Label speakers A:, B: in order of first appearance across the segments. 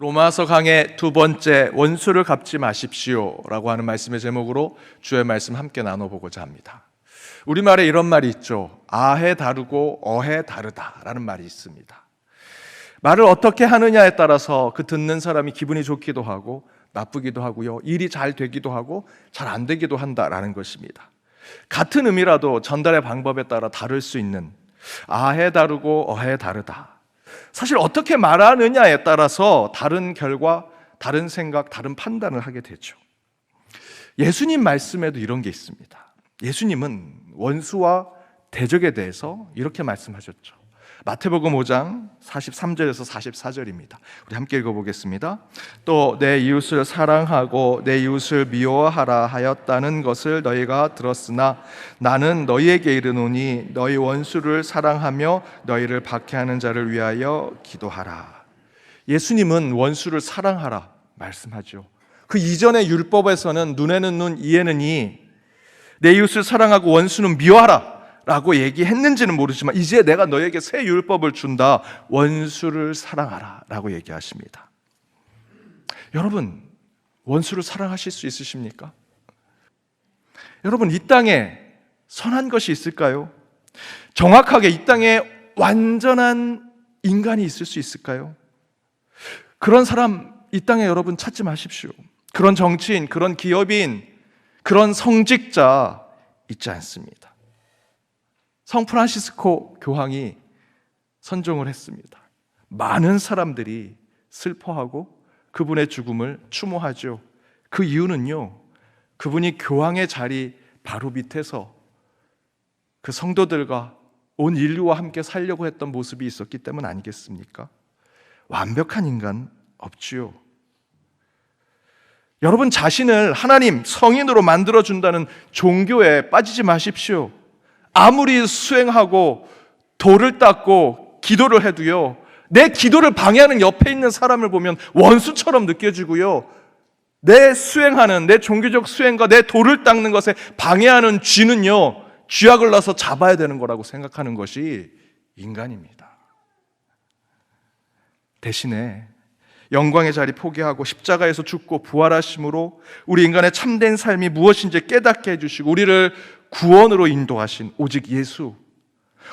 A: 로마서 강의 두 번째, 원수를 갚지 마십시오 라고 하는 말씀의 제목으로 주의 말씀 함께 나눠보고자 합니다. 우리말에 이런 말이 있죠. 아해 다르고 어해 다르다 라는 말이 있습니다. 말을 어떻게 하느냐에 따라서 그 듣는 사람이 기분이 좋기도 하고 나쁘기도 하고요, 일이 잘 되기도 하고 잘 안 되기도 한다라는 것입니다. 같은 의미라도 전달의 방법에 따라 다를 수 있는 아해 다르고 어해 다르다. 사실 어떻게 말하느냐에 따라서 다른 결과, 다른 생각, 다른 판단을 하게 되죠. 예수님 말씀에도 이런 게 있습니다. 예수님은 원수와 대적에 대해서 이렇게 말씀하셨죠. 마태복음 5장 43절에서 44절입니다. 우리 함께 읽어보겠습니다. 또 내 이웃을 사랑하고 내 이웃을 미워하라 하였다는 것을 너희가 들었으나 나는 너희에게 이르노니 너희 원수를 사랑하며 너희를 박해하는 자를 위하여 기도하라. 예수님은 원수를 사랑하라 말씀하죠. 그 이전의 율법에서는 눈에는 눈, 이에는 이, 내 이웃을 사랑하고 원수는 미워하라 라고 얘기했는지는 모르지만 이제 내가 너에게 새 율법을 준다. 원수를 사랑하라 라고 얘기하십니다. 여러분, 원수를 사랑하실 수 있으십니까? 여러분, 이 땅에 선한 것이 있을까요? 정확하게 이 땅에 완전한 인간이 있을 수 있을까요? 그런 사람 이 땅에 여러분 찾지 마십시오. 그런 정치인, 그런 기업인, 그런 성직자 있지 않습니다. 성 프란시스코 교황이 선종을 했습니다. 많은 사람들이 슬퍼하고 그분의 죽음을 추모하죠. 그 이유는요, 그분이 교황의 자리 바로 밑에서 그 성도들과 온 인류와 함께 살려고 했던 모습이 있었기 때문 아니겠습니까? 완벽한 인간 없지요. 여러분 자신을 하나님 성인으로 만들어준다는 종교에 빠지지 마십시오. 아무리 수행하고 돌을 닦고 기도를 해도요, 내 기도를 방해하는 옆에 있는 사람을 보면 원수처럼 느껴지고요, 내 수행하는, 내 종교적 수행과 내 돌을 닦는 것에 방해하는 쥐는요, 쥐약을 놔서 잡아야 되는 거라고 생각하는 것이 인간입니다. 대신에 영광의 자리 포기하고 십자가에서 죽고 부활하심으로 우리 인간의 참된 삶이 무엇인지 깨닫게 해주시고 우리를 구원으로 인도하신 오직 예수,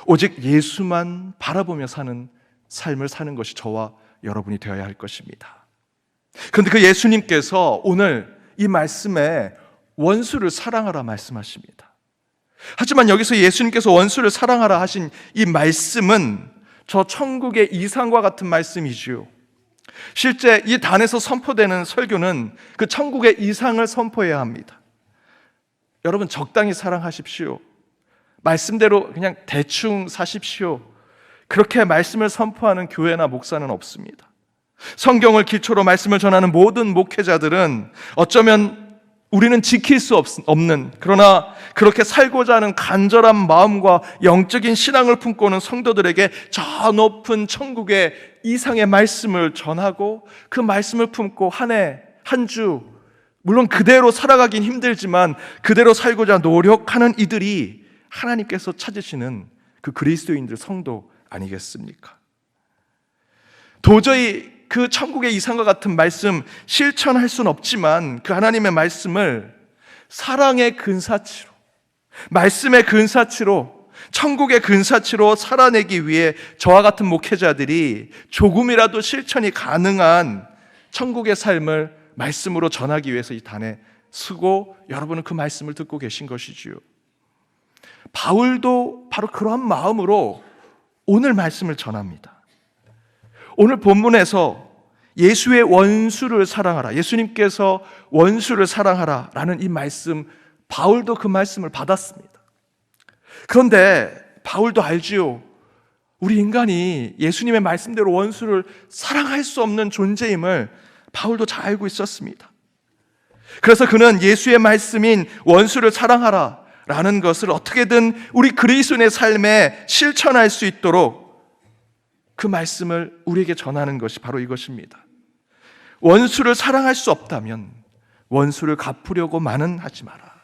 A: 오직 예수만 바라보며 사는 삶을 사는 것이 저와 여러분이 되어야 할 것입니다. 그런데 그 예수님께서 오늘 이 말씀에 원수를 사랑하라 말씀하십니다. 하지만 여기서 예수님께서 원수를 사랑하라 하신 이 말씀은 저 천국의 이상과 같은 말씀이지요. 실제 이 단에서 선포되는 설교는 그 천국의 이상을 선포해야 합니다. 여러분 적당히 사랑하십시오. 말씀대로 그냥 대충 사십시오. 그렇게 말씀을 선포하는 교회나 목사는 없습니다. 성경을 기초로 말씀을 전하는 모든 목회자들은 어쩌면 우리는 지킬 수 없는, 그러나 그렇게 살고자 하는 간절한 마음과 영적인 신앙을 품고는 성도들에게 저 높은 천국의 이상의 말씀을 전하고 그 말씀을 품고 한 해, 한 주, 물론 그대로 살아가긴 힘들지만 그대로 살고자 노력하는 이들이 하나님께서 찾으시는 그 그리스도인들 성도 아니겠습니까? 도저히 그 천국의 이상과 같은 말씀 실천할 수는 없지만 그 하나님의 말씀을 사랑의 근사치로, 말씀의 근사치로, 천국의 근사치로 살아내기 위해 저와 같은 목회자들이 조금이라도 실천이 가능한 천국의 삶을 말씀으로 전하기 위해서 이 단에 쓰고 여러분은 그 말씀을 듣고 계신 것이지요. 바울도 바로 그러한 마음으로 오늘 말씀을 전합니다. 오늘 본문에서 예수의 원수를 사랑하라, 예수님께서 원수를 사랑하라 라는 이 말씀, 바울도 그 말씀을 받았습니다. 그런데 바울도 알지요. 우리 인간이 예수님의 말씀대로 원수를 사랑할 수 없는 존재임을 바울도 잘 알고 있었습니다. 그래서 그는 예수의 말씀인 원수를 사랑하라 라는 것을 어떻게든 우리 그리스도인의 삶에 실천할 수 있도록 그 말씀을 우리에게 전하는 것이 바로 이것입니다. 원수를 사랑할 수 없다면 원수를 갚으려고만은 하지 마라.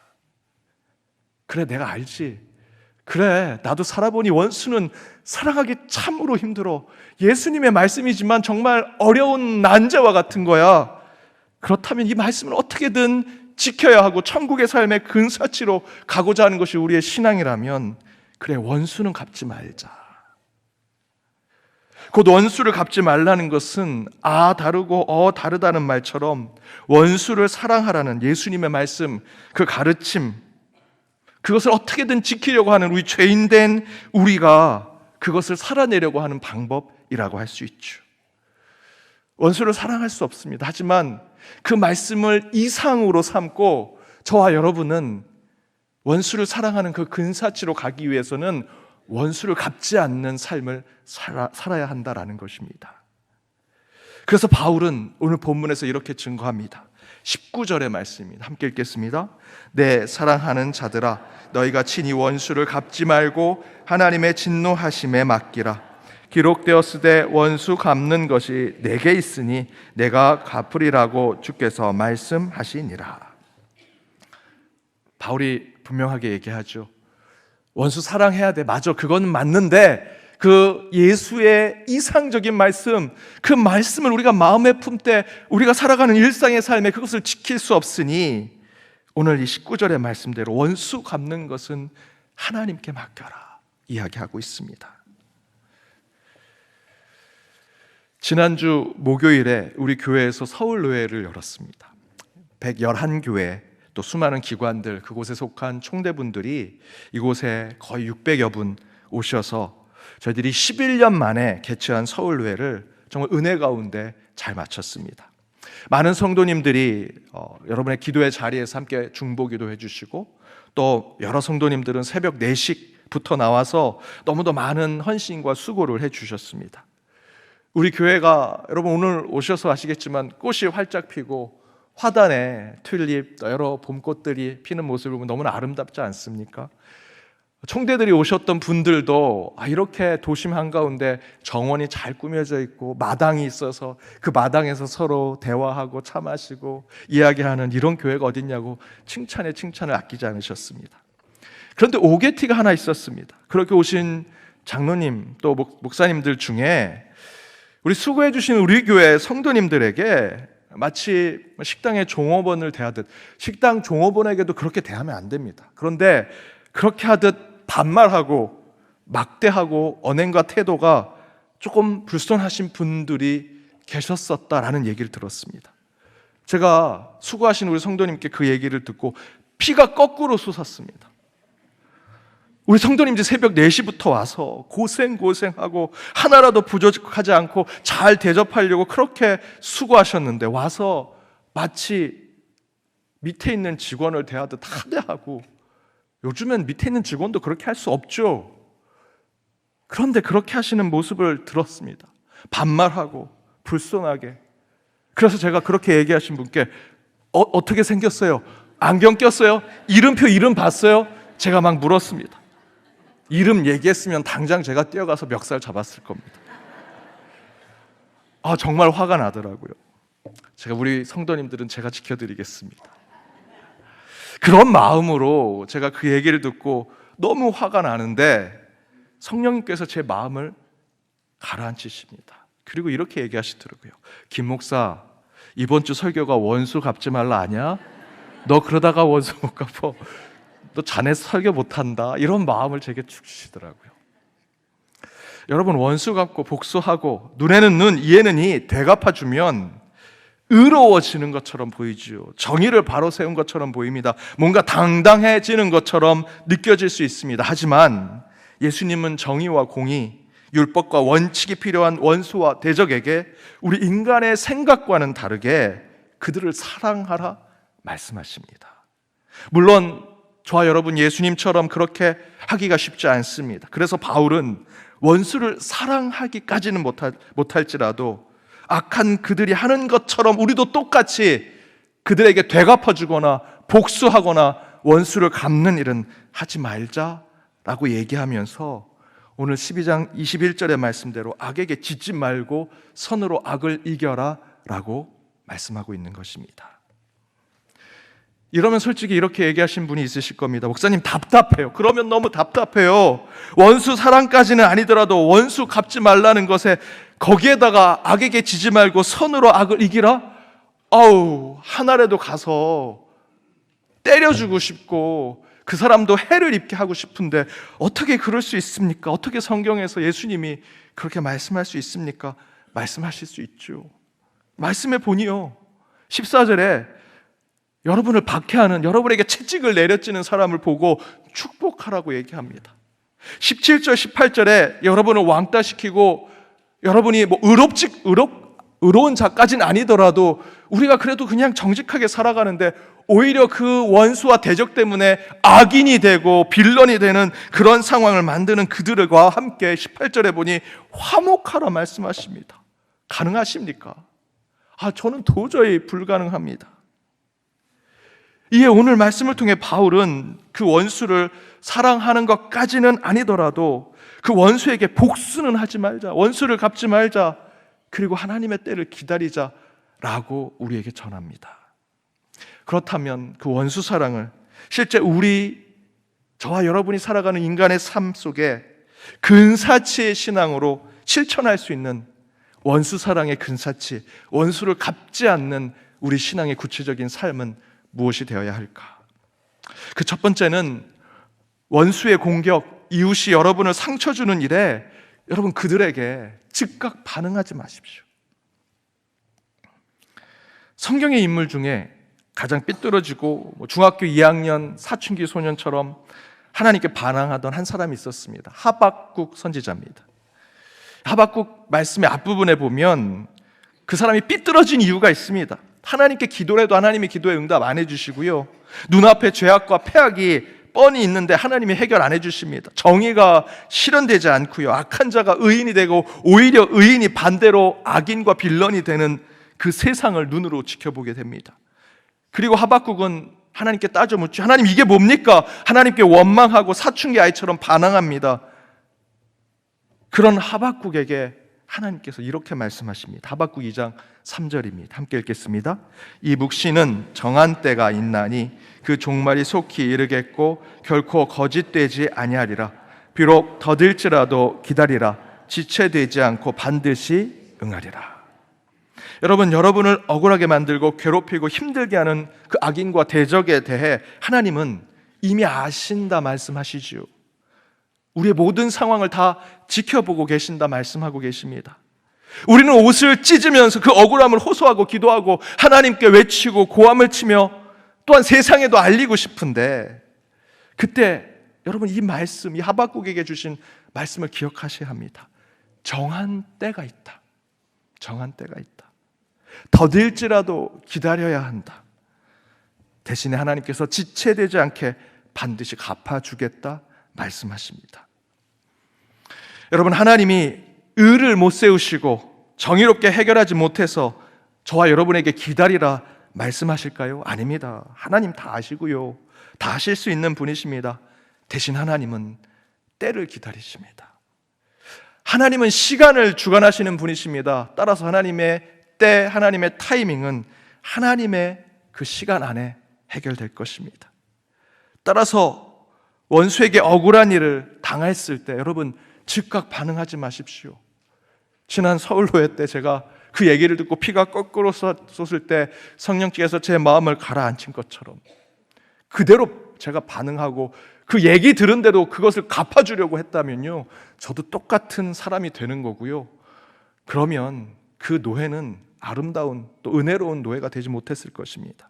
A: 그래, 내가 알지. 그래, 나도 살아보니 원수는 사랑하기 참으로 힘들어. 예수님의 말씀이지만 정말 어려운 난제와 같은 거야. 그렇다면 이 말씀을 어떻게든 지켜야 하고 천국의 삶의 근사치로 가고자 하는 것이 우리의 신앙이라면, 그래, 원수는 갚지 말자. 곧 원수를 갚지 말라는 것은 다르고 다르다는 말처럼 원수를 사랑하라는 예수님의 말씀, 그 가르침, 그것을 어떻게든 지키려고 하는 우리 죄인된 우리가 그것을 살아내려고 하는 방법이라고 할 수 있죠. 원수를 사랑할 수 없습니다. 하지만 그 말씀을 이상으로 삼고 저와 여러분은 원수를 사랑하는 그 근사치로 가기 위해서는 원수를 갚지 않는 삶을 살아야 한다라는 것입니다. 그래서 바울은 오늘 본문에서 이렇게 증거합니다. 19절의 말씀입니다. 함께 읽겠습니다. 내 사랑하는 자들아, 너희가 친히 원수를 갚지 말고 하나님의 진노하심에 맡기라. 기록되었으되 원수 갚는 것이 내게 있으니 내가 갚으리라고 주께서 말씀하시니라. 바울이 분명하게 얘기하죠. 원수 사랑해야 돼. 맞아, 그건 맞는데 그 예수의 이상적인 말씀, 그 말씀을 우리가 마음에 품되 우리가 살아가는 일상의 삶에 그것을 지킬 수 없으니 오늘 이 19절의 말씀대로 원수 갚는 것은 하나님께 맡겨라 이야기하고 있습니다. 지난주 목요일에 우리 교회에서 서울노회를 열었습니다. 111교회 또 수많은 기관들, 그곳에 속한 총대분들이 이곳에 거의 600여 분 오셔서 저희들이 11년 만에 개최한 서울노회를 정말 은혜 가운데 잘 마쳤습니다. 많은 성도님들이 여러분의 기도의 자리에서 함께 중보기도 해주시고, 또 여러 성도님들은 새벽 4시부터 나와서 너무도 많은 헌신과 수고를 해주셨습니다. 우리 교회가 여러분 오늘 오셔서 아시겠지만 꽃이 활짝 피고 화단에 튤립, 여러 봄꽃들이 피는 모습을 보면 너무나 아름답지 않습니까? 총대들이 오셨던 분들도 이렇게 도심 한가운데 정원이 잘 꾸며져 있고 마당이 있어서 그 마당에서 서로 대화하고 차 마시고 이야기하는 이런 교회가 어딨냐고 칭찬에 칭찬을 아끼지 않으셨습니다. 그런데 오게티가 하나 있었습니다. 그렇게 오신 장로님 또 목사님들 중에 우리 수고해 주신 우리 교회 성도님들에게 마치 식당의 종업원을 대하듯, 식당 종업원에게도 그렇게 대하면 안 됩니다. 그런데 그렇게 하듯 반말하고 막대하고 언행과 태도가 조금 불손하신 분들이 계셨었다라는 얘기를 들었습니다. 제가 수고하신 우리 성도님께 그 얘기를 듣고 피가 거꾸로 솟았습니다. 우리 성도님들 새벽 4시부터 와서 고생하고 하나라도 부족하지 않고 잘 대접하려고 그렇게 수고하셨는데 와서 마치 밑에 있는 직원을 대하듯 하대하고, 요즘엔 밑에 있는 직원도 그렇게 할 수 없죠. 그런데 그렇게 하시는 모습을 들었습니다. 반말하고 불손하게. 그래서 제가 그렇게 얘기하신 분께 어떻게 생겼어요? 안경 꼈어요? 이름표 이름 봤어요? 제가 막 물었습니다. 이름 얘기했으면 당장 제가 뛰어가서 멱살 잡았을 겁니다. 정말 화가 나더라고요. 제가 우리 성도님들은 제가 지켜드리겠습니다. 그런 마음으로 제가 그 얘기를 듣고 너무 화가 나는데 성령님께서 제 마음을 가라앉히십니다. 그리고 이렇게 얘기하시더라고요. 김 목사, 이번 주 설교가 원수 갚지 말라 아냐? 너 그러다가 원수 못 갚어. 너 자네 설교 못한다. 이런 마음을 제게 주시더라고요. 여러분, 원수 갚고 복수하고 눈에는 눈, 이에는 이 되갚아주면 의로워지는 것처럼 보이지요. 정의를 바로 세운 것처럼 보입니다. 뭔가 당당해지는 것처럼 느껴질 수 있습니다. 하지만 예수님은 정의와 공의, 율법과 원칙이 필요한 원수와 대적에게 우리 인간의 생각과는 다르게 그들을 사랑하라 말씀하십니다. 물론 저와 여러분 예수님처럼 그렇게 하기가 쉽지 않습니다. 그래서 바울은 원수를 사랑하기까지는 못할지라도 악한 그들이 하는 것처럼 우리도 똑같이 그들에게 되갚아주거나 복수하거나 원수를 갚는 일은 하지 말자라고 얘기하면서 오늘 12장 21절의 말씀대로 악에게 짓지 말고 선으로 악을 이겨라 라고 말씀하고 있는 것입니다. 이러면 솔직히 이렇게 얘기하신 분이 있으실 겁니다. 목사님 답답해요. 그러면 너무 답답해요. 원수 사랑까지는 아니더라도 원수 갚지 말라는 것에 거기에다가 악에게 지지 말고 선으로 악을 이기라? 아우, 하늘에도 가서 때려주고 싶고 그 사람도 해를 입게 하고 싶은데 어떻게 그럴 수 있습니까? 어떻게 성경에서 예수님이 그렇게 말씀할 수 있습니까? 말씀하실 수 있죠. 말씀해 보니요, 14절에 여러분을 박해하는, 여러분에게 채찍을 내려찌는 사람을 보고 축복하라고 얘기합니다. 17절 18절에 여러분을 왕따시키고 여러분이 뭐 의로운 자까지는 아니더라도 우리가 그래도 그냥 정직하게 살아가는데 오히려 그 원수와 대적 때문에 악인이 되고 빌런이 되는 그런 상황을 만드는 그들과 함께 18절에 보니 화목하라 말씀하십니다. 가능하십니까? 저는 도저히 불가능합니다. 이에 오늘 말씀을 통해 바울은 그 원수를 사랑하는 것까지는 아니더라도 그 원수에게 복수는 하지 말자, 원수를 갚지 말자, 그리고 하나님의 때를 기다리자라고 우리에게 전합니다. 그렇다면 그 원수 사랑을 실제 저와 여러분이 살아가는 인간의 삶 속에 근사치의 신앙으로 실천할 수 있는 원수 사랑의 근사치, 원수를 갚지 않는 우리 신앙의 구체적인 삶은 무엇이 되어야 할까? 그 첫 번째는 원수의 공격, 이웃이 여러분을 상처 주는 일에 여러분 그들에게 즉각 반응하지 마십시오. 성경의 인물 중에 가장 삐뚤어지고 중학교 2학년 사춘기 소년처럼 하나님께 반항하던 한 사람이 있었습니다. 하박국 선지자입니다. 하박국 말씀의 앞부분에 보면 그 사람이 삐뚤어진 이유가 있습니다. 하나님께 기도를 해도 하나님이 기도에 응답 안 해주시고요, 눈앞에 죄악과 패악이 뻔히 있는데 하나님이 해결 안 해주십니다. 정의가 실현되지 않고요, 악한 자가 의인이 되고 오히려 의인이 반대로 악인과 빌런이 되는 그 세상을 눈으로 지켜보게 됩니다. 그리고 하박국은 하나님께 따져 묻죠. 하나님, 이게 뭡니까? 하나님께 원망하고 사춘기 아이처럼 반항합니다. 그런 하박국에게 하나님께서 이렇게 말씀하십니다. 하박국 2장 3절입니다. 함께 읽겠습니다. 이 묵시는 정한 때가 있나니 그 종말이 속히 이르겠고 결코 거짓되지 아니하리라. 비록 더딜지라도 기다리라. 지체되지 않고 반드시 응하리라. 여러분을 억울하게 만들고 괴롭히고 힘들게 하는 그 악인과 대적에 대해 하나님은 이미 아신다 말씀하시지요. 우리의 모든 상황을 다 지켜보고 계신다 말씀하고 계십니다. 우리는 옷을 찢으면서 그 억울함을 호소하고 기도하고 하나님께 외치고 고함을 치며 또한 세상에도 알리고 싶은데, 그때 여러분 이 말씀, 이 하박국에게 주신 말씀을 기억하셔야 합니다. 정한 때가 있다. 정한 때가 있다. 더딜지라도 기다려야 한다. 대신에 하나님께서 지체되지 않게 반드시 갚아주겠다 말씀하십니다. 여러분, 하나님이 의를 못 세우시고 정의롭게 해결하지 못해서 저와 여러분에게 기다리라 말씀하실까요? 아닙니다. 하나님 다 아시고요, 다 하실 수 있는 분이십니다. 대신 하나님은 때를 기다리십니다. 하나님은 시간을 주관하시는 분이십니다. 따라서 하나님의 때, 하나님의 타이밍은 하나님의 그 시간 안에 해결될 것입니다. 따라서 원수에게 억울한 일을 당했을 때 여러분 즉각 반응하지 마십시오. 지난 서울로회 때 제가 그 얘기를 듣고 피가 거꾸로 쏟을 때 성령께서 제 마음을 가라앉힌 것처럼 그대로 제가 반응하고 그 얘기 들은 대로 그것을 갚아주려고 했다면요, 저도 똑같은 사람이 되는 거고요, 그러면 그 노예는 아름다운 또 은혜로운 노예가 되지 못했을 것입니다.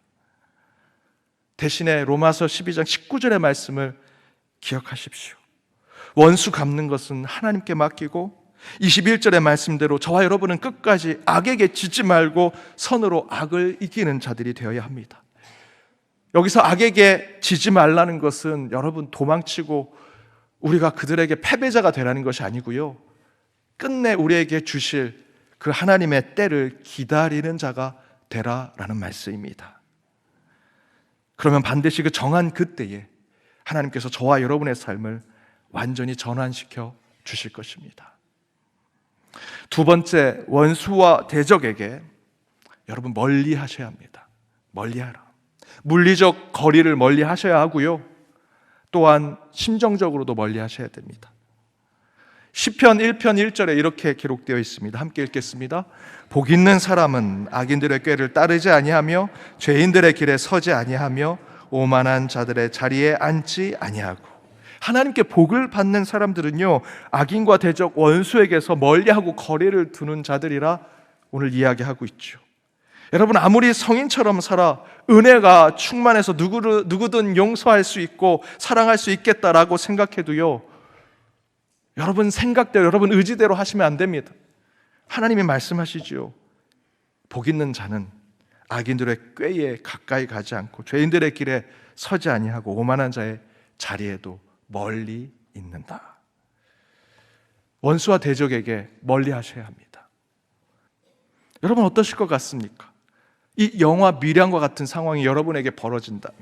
A: 대신에 로마서 12장 19절의 말씀을 기억하십시오. 원수 갚는 것은 하나님께 맡기고 21절의 말씀대로 저와 여러분은 끝까지 악에게 지지 말고 선으로 악을 이기는 자들이 되어야 합니다. 여기서 악에게 지지 말라는 것은 여러분 도망치고 우리가 그들에게 패배자가 되라는 것이 아니고요, 끝내 우리에게 주실 그 하나님의 때를 기다리는 자가 되라라는 말씀입니다. 그러면 반드시 그 정한 그때에 하나님께서 저와 여러분의 삶을 완전히 전환시켜 주실 것입니다. 두 번째, 원수와 대적에게 여러분 멀리 하셔야 합니다. 멀리 하라. 물리적 거리를 멀리 하셔야 하고요. 또한 심정적으로도 멀리 하셔야 됩니다. 시편 1편 1절에 이렇게 기록되어 있습니다. 함께 읽겠습니다. 복 있는 사람은 악인들의 꾀를 따르지 아니하며 죄인들의 길에 서지 아니하며 오만한 자들의 자리에 앉지 아니하고. 하나님께 복을 받는 사람들은요, 악인과 대적 원수에게서 멀리하고 거리를 두는 자들이라 오늘 이야기하고 있죠. 여러분, 아무리 성인처럼 살아 은혜가 충만해서 누구든 용서할 수 있고 사랑할 수 있겠다라고 생각해도요, 여러분 생각대로, 여러분 의지대로 하시면 안 됩니다. 하나님이 말씀하시지요. 복 있는 자는 악인들의 꾀에 가까이 가지 않고 죄인들의 길에 서지 아니하고 오만한 자의 자리에도 멀리 있는다. 원수와 대적에게 멀리 하셔야 합니다. 여러분 어떠실 것 같습니까? 이 영화 미량과 같은 상황이 여러분에게 벌어진다면,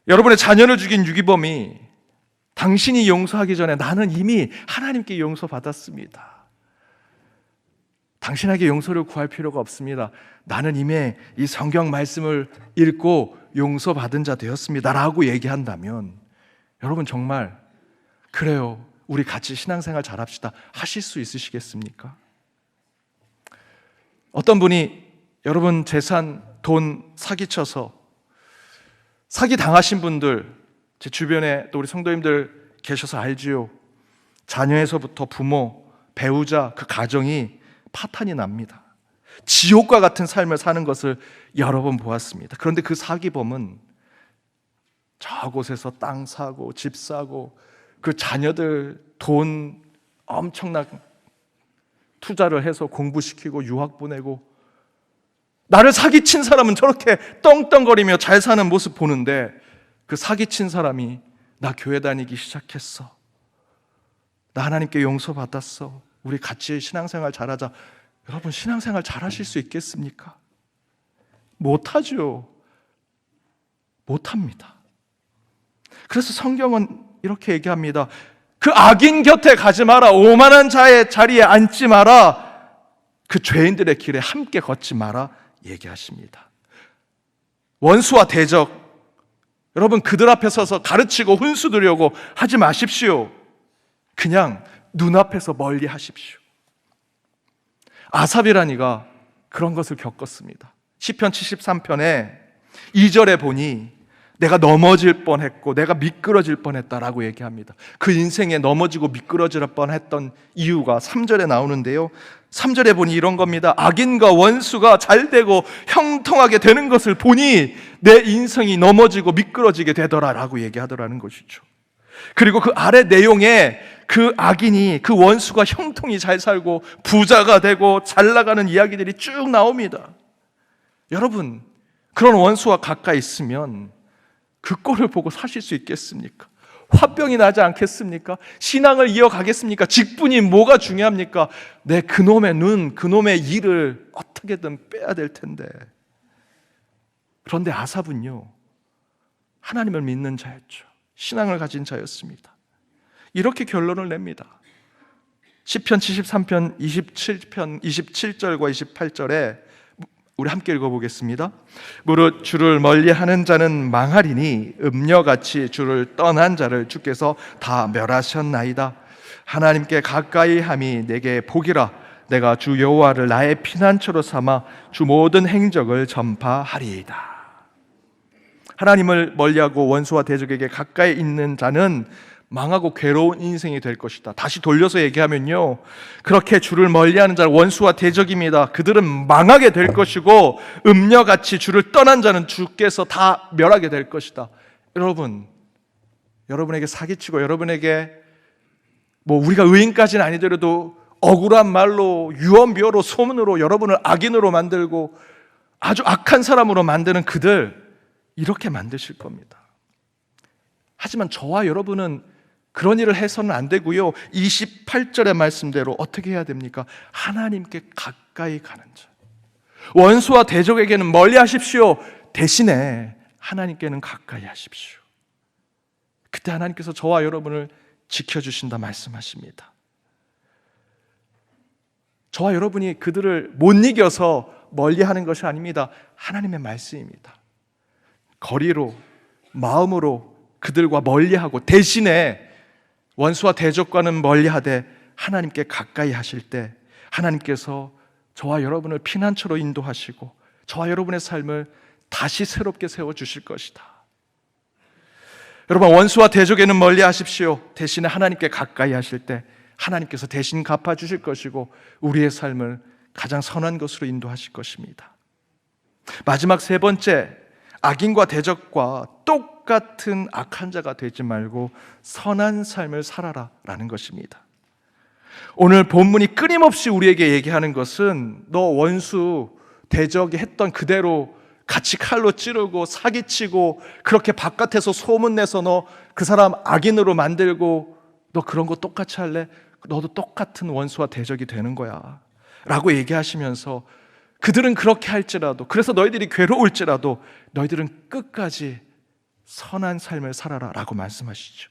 A: 여러분의 자녀를 죽인 유기범이 당신이 용서하기 전에 나는 이미 하나님께 용서받았습니다. 당신에게 용서를 구할 필요가 없습니다. 나는 이미 이 성경 말씀을 읽고 용서받은 자 되었습니다 라고 얘기한다면, 여러분 정말 그래요, 우리 같이 신앙생활 잘합시다 하실 수 있으시겠습니까? 어떤 분이 여러분 재산, 돈 사기쳐서 사기 당하신 분들, 제 주변에 또 우리 성도님들 계셔서 알지요. 자녀에서부터 부모, 배우자, 그 가정이 파탄이 납니다. 지옥과 같은 삶을 사는 것을 여러 번 보았습니다. 그런데 그 사기범은 저곳에서 땅 사고 집 사고 그 자녀들 돈 엄청난 투자를 해서 공부시키고 유학 보내고, 나를 사기친 사람은 저렇게 떵떵거리며 잘 사는 모습 보는데 그 사기친 사람이 나 교회 다니기 시작했어, 나 하나님께 용서받았어, 우리 같이 신앙생활 잘하자. 여러분 신앙생활 잘하실 수 있겠습니까? 못하죠. 못합니다. 그래서 성경은 이렇게 얘기합니다. 그 악인 곁에 가지 마라, 오만한 자의 자리에 앉지 마라, 그 죄인들의 길에 함께 걷지 마라 얘기하십니다. 원수와 대적, 여러분 그들 앞에 서서 가르치고 훈수 두려고 하지 마십시오. 그냥 눈앞에서 멀리 하십시오. 아삽이라니가 그런 것을 겪었습니다. 시편 73편에 2절에 보니 내가 넘어질 뻔했고 내가 미끄러질 뻔했다라고 얘기합니다. 그 인생에 넘어지고 미끄러질 뻔했던 이유가 3절에 나오는데요, 3절에 보니 이런 겁니다. 악인과 원수가 잘되고 형통하게 되는 것을 보니 내 인생이 넘어지고 미끄러지게 되더라라고 얘기하더라는 것이죠. 그리고 그 아래 내용에 그 악인이, 그 원수가 형통이 잘 살고 부자가 되고 잘 나가는 이야기들이 쭉 나옵니다. 여러분 그런 원수와 가까이 있으면 그 꼴을 보고 사실 수 있겠습니까? 화병이 나지 않겠습니까? 신앙을 이어가겠습니까? 직분이 뭐가 중요합니까? 내 그놈의 눈, 그놈의 일을 어떻게든 빼야 될 텐데. 그런데 아삽은요, 하나님을 믿는 자였죠. 신앙을 가진 자였습니다. 이렇게 결론을 냅니다. 시편 73편 27절과 28절에 우리 함께 읽어보겠습니다. 무릇 주를 멀리하는 자는 망하리니 음녀같이 주를 떠난 자를 주께서 다 멸하셨나이다. 하나님께 가까이 함이 내게 복이라. 내가 주 여호와를 나의 피난처로 삼아 주 모든 행적을 전파하리이다. 하나님을 멀리하고 원수와 대적에게 가까이 있는 자는 망하고 괴로운 인생이 될 것이다. 다시 돌려서 얘기하면요, 그렇게 주를 멀리하는 자는 원수와 대적입니다. 그들은 망하게 될 것이고 음녀같이 주를 떠난 자는 주께서 다 멸하게 될 것이다. 여러분에게 사기치고 여러분에게 우리가 의인까지는 아니더라도 억울한 말로 유언비어로 소문으로 여러분을 악인으로 만들고 아주 악한 사람으로 만드는 그들, 이렇게 만드실 겁니다. 하지만 저와 여러분은 그런 일을 해서는 안 되고요, 28절의 말씀대로 어떻게 해야 됩니까? 하나님께 가까이 가는 자. 원수와 대적에게는 멀리 하십시오. 대신에 하나님께는 가까이 하십시오. 그때 하나님께서 저와 여러분을 지켜주신다 말씀하십니다. 저와 여러분이 그들을 못 이겨서 멀리하는 것이 아닙니다. 하나님의 말씀입니다. 거리로, 마음으로 그들과 멀리하고 대신에 원수와 대적과는 멀리하되 하나님께 가까이 하실 때 하나님께서 저와 여러분을 피난처로 인도하시고 저와 여러분의 삶을 다시 새롭게 세워주실 것이다. 여러분, 원수와 대적에는 멀리하십시오. 대신에 하나님께 가까이 하실 때 하나님께서 대신 갚아주실 것이고 우리의 삶을 가장 선한 것으로 인도하실 것입니다. 마지막 세 번째, 악인과 대적과 똑같은 악한 자가 되지 말고 선한 삶을 살아라 라는 것입니다. 오늘 본문이 끊임없이 우리에게 얘기하는 것은 너 원수 대적이 했던 그대로 같이 칼로 찌르고 사기치고 그렇게 바깥에서 소문내서 너 그 사람 악인으로 만들고 너 그런 거 똑같이 할래? 너도 똑같은 원수와 대적이 되는 거야 라고 얘기하시면서 그들은 그렇게 할지라도, 그래서 너희들이 괴로울지라도 너희들은 끝까지 선한 삶을 살아라 라고 말씀하시죠.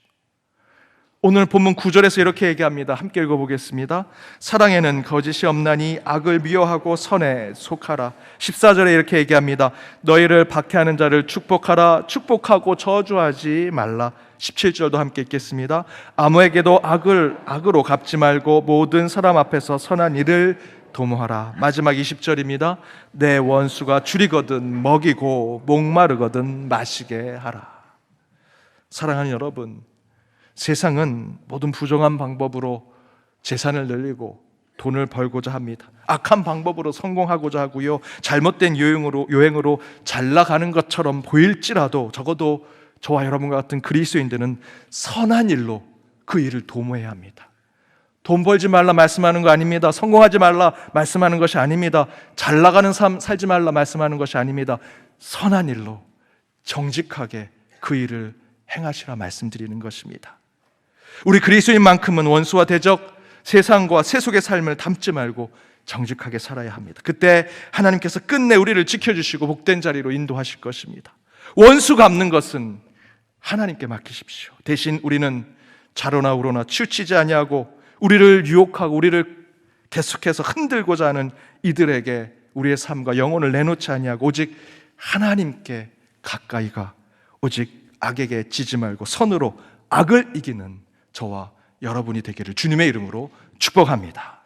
A: 오늘 본문 9절에서 이렇게 얘기합니다. 함께 읽어보겠습니다. 사랑에는 거짓이 없나니 악을 미워하고 선에 속하라. 14절에 이렇게 얘기합니다. 너희를 박해하는 자를 축복하라. 축복하고 저주하지 말라. 17절도 함께 읽겠습니다. 아무에게도 악으로 갚지 말고 모든 사람 앞에서 선한 일을 도모하라. 마지막 20절입니다. 내 원수가 줄이거든 먹이고 목마르거든 마시게 하라. 사랑하는 여러분, 세상은 모든 부정한 방법으로 재산을 늘리고 돈을 벌고자 합니다. 악한 방법으로 성공하고자 하고요. 잘못된 유행으로 잘 나가는 것처럼 보일지라도 적어도 저와 여러분과 같은 그리스도인들은 선한 일로 그 일을 도모해야 합니다. 돈 벌지 말라 말씀하는 거 아닙니다. 성공하지 말라 말씀하는 것이 아닙니다. 잘 나가는 삶 살지 말라 말씀하는 것이 아닙니다. 선한 일로 정직하게 그 일을 행하시라 말씀드리는 것입니다. 우리 그리스도인만큼은 원수와 대적, 세상과 세속의 삶을 담지 말고 정직하게 살아야 합니다. 그때 하나님께서 끝내 우리를 지켜주시고 복된 자리로 인도하실 것입니다. 원수 갚는 것은 하나님께 맡기십시오. 대신 우리는 좌로나 우로나 치우치지 아니하고 우리를 유혹하고 우리를 계속해서 흔들고자 하는 이들에게 우리의 삶과 영혼을 내놓지 아니하고 오직 하나님께 가까이 가, 오직 악에게 지지 말고 선으로 악을 이기는 저와 여러분이 되기를 주님의 이름으로 축복합니다.